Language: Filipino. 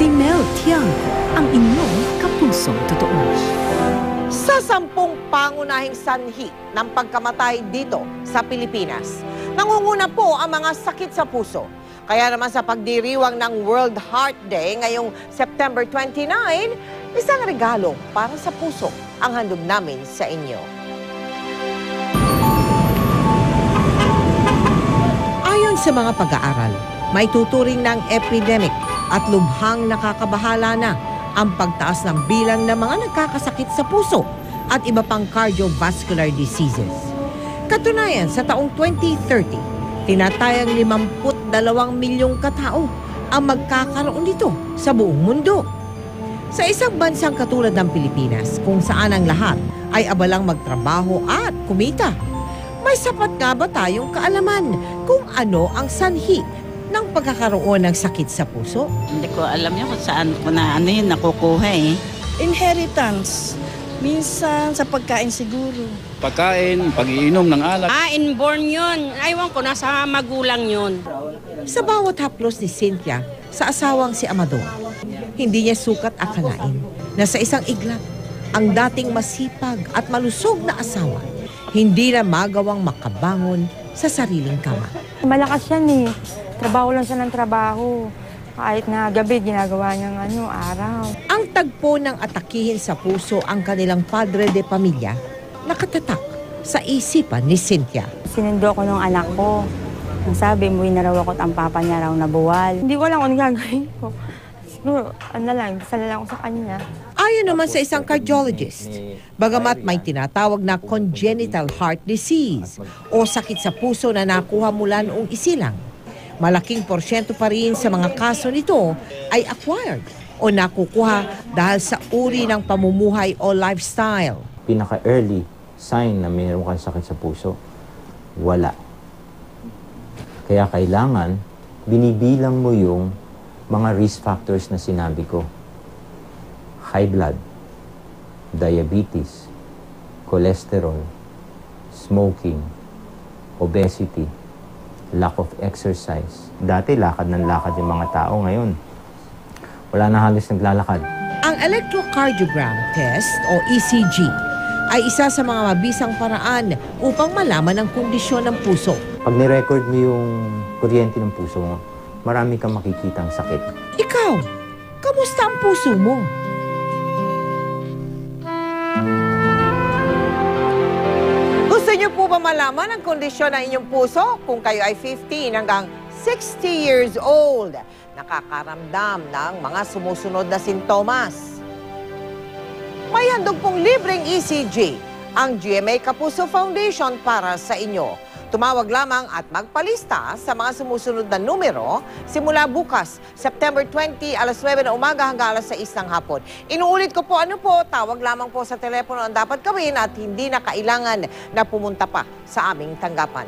Si Mel Tiangco, ang inyong kapusong totoo. Sa 10 pangunahing sanhi ng pagkamatay dito sa Pilipinas, nangunguna po ang mga sakit sa puso. Kaya naman sa pagdiriwang ng World Heart Day ngayong September 29, isang regalo para sa puso ang handog namin sa inyo. Ayon sa mga pag-aaral, may tuturing ng epidemic at lubhang nakakabahala na ang pagtaas ng bilang ng mga nagkakasakit sa puso at iba pang cardiovascular diseases. Katunayan, sa taong 2030, tinatayang 52 milyong katao ang magkakaroon nito sa buong mundo. Sa isang bansang katulad ng Pilipinas, kung saan ang lahat ay abalang magtrabaho at kumita, may sapat nga ba tayong kaalaman kung ano ang sanhi ng pagkakaroon ng sakit sa puso? Hindi ko alam yun kung saan ko na nakukuha eh. Inheritance. Minsan sa pagkain siguro. Pagkain, pag-iinom ng alak. Inborn yun. Aywan ko, nasa magulang yun. Sa bawat haplos ni Cynthia sa asawang si Amador, hindi niya sukat akalain na sa isang iglap, ang dating masipag at malusog na asawa, hindi na magawang makabangon sa sariling kama. Malakas yan eh. Trabaho lang siya ng trabaho. Kahit na gabi, ginagawa niyang araw. Ang tagpo ng atakihin sa puso ang kanilang padre de pamilya, nakatatak sa isipan ni Cynthia. Sinundo ko ng anak ko. Ang sabi, umuwi na raw ako at ang papa niya raw na buwal. Hindi ko alam kung gagawin ko. Siguro, dasal lang ako sa kanya. Ayon naman sa isang cardiologist, bagamat may tinatawag na congenital heart disease o sakit sa puso na nakuha mula noong isilang, malaking porsyento pa rin sa mga kaso nito ay acquired o nakukuha dahil sa uri ng pamumuhay o lifestyle. Pinaka-early sign na mayroon kang sakit sa puso, wala. Kaya kailangan, binibilang mo yung mga risk factors na sinabi ko. High blood, diabetes, cholesterol, smoking, obesity, lack of exercise. Dati lakad ng lakad yung mga tao, ngayon wala na halos naglalakad. Ang electrocardiogram test o ECG ay isa sa mga mabisang paraan upang malaman ang kondisyon ng puso. Pag ni-record mo yung kuryente ng puso mo, marami kang makikitang sakit. Ikaw, kamusta ang puso mo? Gusto niyo po ba malaman ang kondisyon ng inyong puso kung kayo ay 15 hanggang 60 years old? Nakakaramdam ng mga sumusunod na sintomas. May handog pong libreng ECG ang GMA Kapuso Foundation para sa inyo. Tumawag lamang at magpalista sa mga sumusunod na numero simula bukas, September 20, alas 9 na umaga hanggang alas 6 ng hapon. Inuulit ko po, tawag lamang po sa telepono ang dapat gawin at hindi na kailangan na pumunta pa sa aming tanggapan.